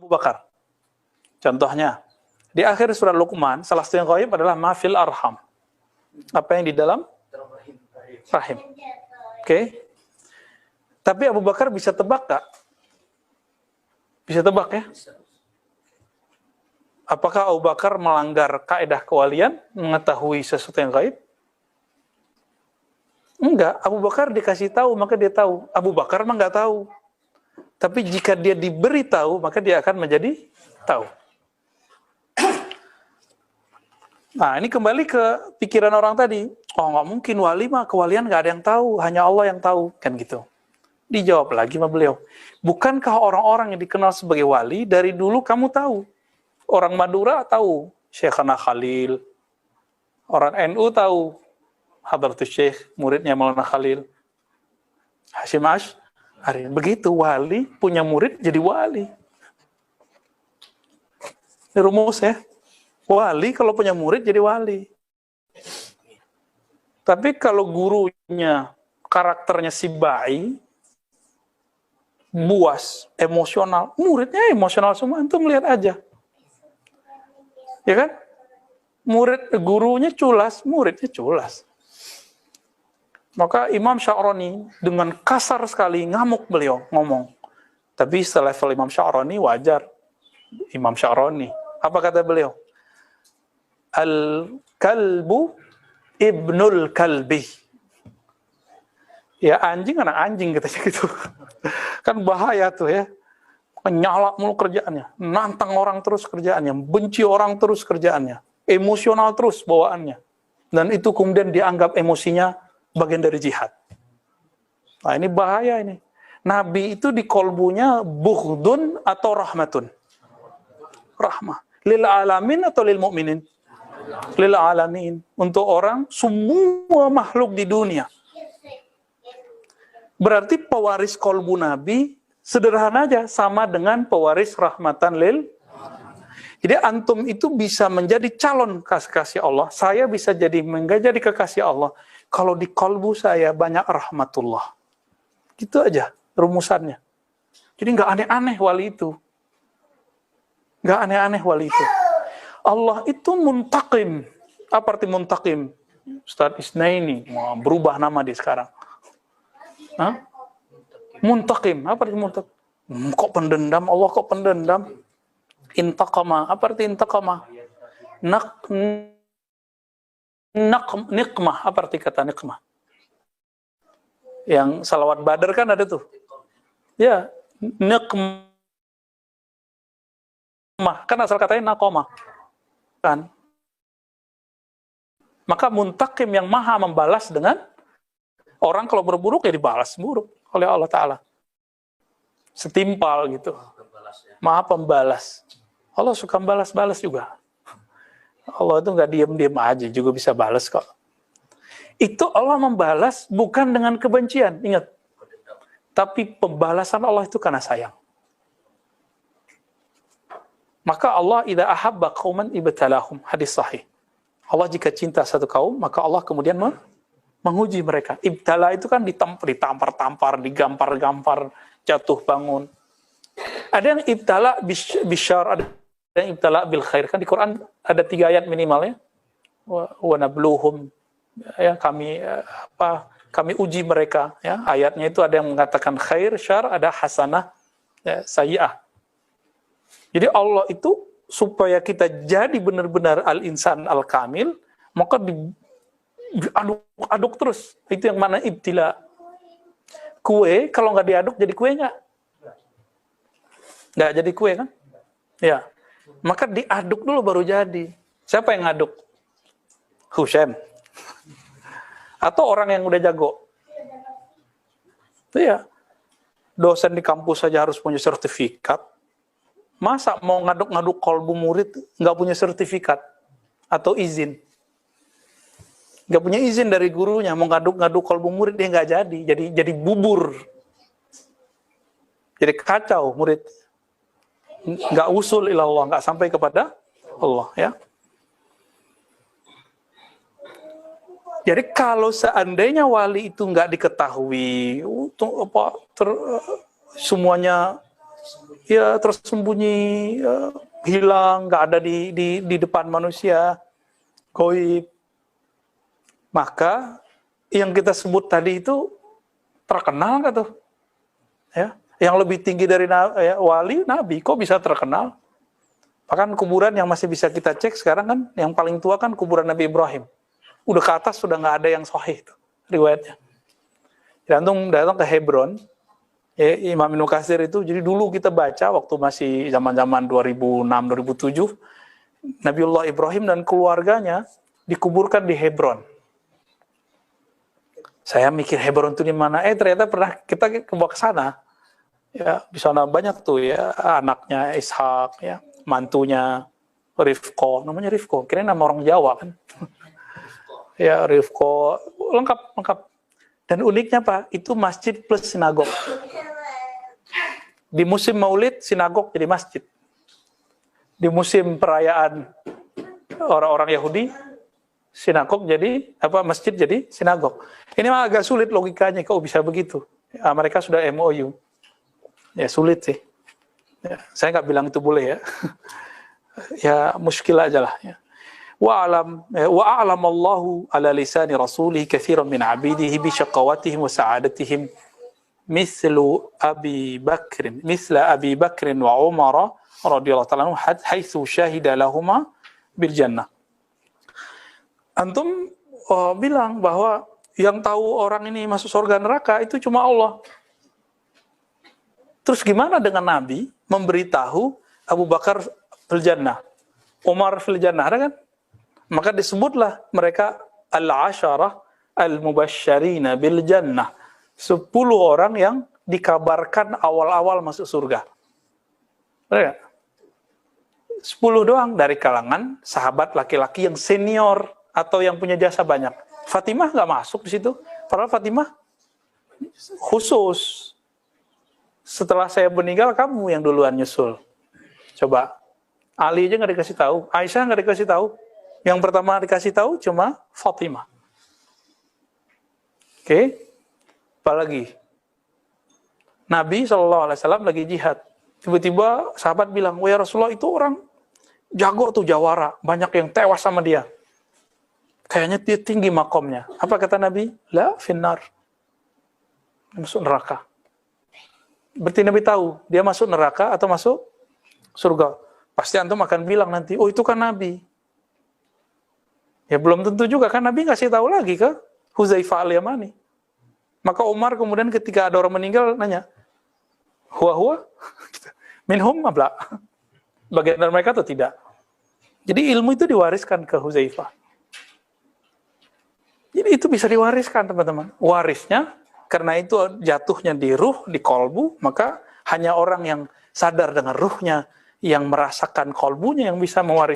Abu Bakar. Contohnya, di akhir surat Luqman, salah satu yang ghaib adalah mafil arham. Apa yang di dalam rahim. Oke. Tapi Abu Bakar bisa tebak gak? Bisa tebak ya? Apakah Abu Bakar melanggar kaidah kewalian, mengetahui sesuatu yang gaib? Enggak, Abu Bakar dikasih tahu, maka dia tahu. Abu Bakar mah nggak tahu. Tapi jika dia diberi tahu, maka dia akan menjadi tahu. Nah, ini kembali ke pikiran orang tadi. Oh, nggak mungkin wali mah, kewalian nggak ada yang tahu, hanya Allah yang tahu, kan gitu. Dijawab lagi sama beliau. Bukankah orang-orang yang dikenal sebagai wali dari dulu kamu tahu? Orang Madura tahu Syekhana Khalil. Orang NU tahu Hadratus Syekh, muridnya Maulana Khalil. Hasyim Asy'ari. Begitu wali punya murid jadi wali. Ini rumus ya. Wali kalau punya murid jadi wali. Tapi kalau gurunya karakternya si bayi, buas, emosional, muridnya emosional semua, antum lihat aja. Ya kan? Gurunya culas, muridnya culas. Maka Imam Sya'rani dengan kasar sekali ngamuk beliau ngomong. Tapi selevel Imam Sya'rani wajar. Imam Sya'rani. Apa kata beliau? Al-kalbu ibnul kalbi. Ya anjing anak anjing katanya gitu. Kan bahaya tuh ya. Nyala mulu kerjaannya. Nantang orang terus kerjaannya. Benci orang terus kerjaannya. Emosional terus bawaannya. Dan itu kemudian dianggap emosinya bagian dari jihad. Nah ini bahaya ini. Nabi itu di kolbunya bughdun atau rahmatun? Rahmah. Lil alamin atau lil mu'minin? Lil alamin. Untuk orang, semua makhluk di dunia. Berarti pewaris kolbu Nabi, sederhana aja, sama dengan pewaris rahmatan lil. Jadi antum itu bisa menjadi calon kekasih Allah. Saya bisa menjadi kekasih Allah. Kalau di kolbu saya banyak rahmatullah. Gitu aja rumusannya. Jadi nggak aneh-aneh wali itu. Nggak aneh-aneh wali itu. Allah itu muntaqim. Apa arti muntaqim? Ustaz Isnaini mau berubah nama dia sekarang. Hah? Muntaqim. Apa arti muntaqim? Kok pendendam? Allah kok pendendam? Intaqama. Apa arti intaqama? Nikmah, apa arti kata nikmah? Yang salawat Badar kan ada tuh. Ya, nikmah. Kan asal katanya naqamah. Kan? Maka muntakim yang maha membalas dengan orang kalau berburuk ya dibalas buruk oleh Allah Ta'ala. Setimpal gitu. Maha pembalas. Allah suka balas-balas juga. Allah itu nggak diam-diam aja, juga bisa balas kok. Itu Allah membalas bukan dengan kebencian, ingat. Tapi pembalasan Allah itu karena sayang. Maka Allah idza ahabba qauman ibtalahum, hadis sahih. Allah jika cinta satu kaum, maka Allah kemudian menguji mereka. Ibtala itu kan ditampar-tampar, digampar-gampar, jatuh bangun. Ada yang ibtala bisyar, ada yang ibtala bil khair. Kan di Quran ada 3 ayat minimal ya. Wa nabluhum, ya kami uji mereka ya. Ayatnya itu ada yang mengatakan khair, syar, ada hasanah, ya, sayyi'ah. Jadi Allah itu supaya kita jadi benar-benar al-insan al-kamil, maka diaduk-aduk terus. Itu yang mana ibtila. Kue kalau nggak diaduk jadi kue nggak? Nggak jadi kue kan? Ya. Maka diaduk dulu baru jadi. Siapa yang ngaduk? Husain. Atau orang yang udah jago? Iya. Dosen di kampus saja harus punya sertifikat. Masa mau ngaduk-ngaduk kolbu murid nggak punya sertifikat atau izin? Nggak punya izin dari gurunya, mau ngaduk-ngaduk kolbu murid dia nggak jadi bubur. Jadi kacau murid. Nggak usul ilallah, nggak sampai kepada Allah ya. Jadi kalau seandainya wali itu nggak diketahui, semuanya ya tersembunyi, hilang, nggak ada di depan manusia, gaib. Maka yang kita sebut tadi itu terkenal nggak tuh? Ya, yang lebih tinggi dari wali, nabi, kok bisa terkenal? Bahkan kuburan yang masih bisa kita cek sekarang kan, yang paling tua kan kuburan Nabi Ibrahim. Udah ke atas sudah nggak ada yang sahih tuh riwayatnya. Datang ke Hebron, ya, Imam Ibnu Katsir itu, jadi dulu kita baca waktu masih zaman-zaman 2006-2007, Nabiullah Ibrahim dan keluarganya dikuburkan di Hebron. Saya mikir Hebron itu di mana? Ternyata pernah kita bawa ke sana. Ya, di sana banyak tuh ya, anaknya Ishak, ya, mantunya Rifko, namanya Rifko, kira nama orang Jawa kan. Ya, Rifko, lengkap. Dan uniknya Pak, itu masjid plus sinagog. Di musim Maulid, sinagog jadi masjid. Di musim perayaan orang-orang Yahudi, sinagog jadi masjid jadi sinagog. Ini mah agak sulit logikanya, kok bisa begitu. Ya, mereka sudah MOU. Ya sulit sih. Ya, saya nggak bilang itu boleh ya. Ya muskil aja lah. Ya. Wa a'lam Allahu ala lisani rasulih katsiran min 'abidihi bi syaqawatihim wa sa'adatihim misla Abi Bakr wa Umar radhiyallahu ta'ala anhu haitsu syahida lahumā bil jannah. Antum bilang bahwa yang tahu orang ini masuk surga neraka itu cuma Allah. Terus gimana dengan Nabi memberitahu Abu Bakar fil jannah, Umar fil jannah, ada kan? Maka disebutlah mereka al-asyarah al-mubasysyirina bil jannah. 10 orang yang dikabarkan awal-awal masuk surga. Ada gak? 10 doang dari kalangan sahabat laki-laki yang senior atau yang punya jasa banyak. Fatimah nggak masuk di situ. Padahal Fatimah khusus. Setelah saya meninggal, kamu yang duluan nyusul. Coba. Ali aja nggak dikasih tahu. Aisyah nggak dikasih tahu. Yang pertama dikasih tahu cuma Fatimah. Oke. Apalagi? Nabi SAW lagi jihad. Tiba-tiba sahabat bilang, "Wah ya Rasulullah, itu orang jago tuh jawara. Banyak yang tewas sama dia. Kayaknya dia tinggi makomnya." Apa kata Nabi? La finnar. Masuk neraka. Berarti Nabi tahu dia masuk neraka atau masuk surga. Pasti antum akan bilang nanti, oh itu kan Nabi. Ya belum tentu juga kan, Nabi ngasih tahu lagi ke Hudzaifah al-Yamani. Maka Umar kemudian ketika ada orang meninggal nanya, huwa minhum abla. Bagian dari mereka atau tidak? Jadi ilmu itu diwariskan ke Hudzaifah. Jadi itu bisa diwariskan teman-teman. Warisnya karena itu jatuhnya di ruh, di kolbu, maka hanya orang yang sadar dengan ruhnya, yang merasakan kolbunya yang bisa mewaris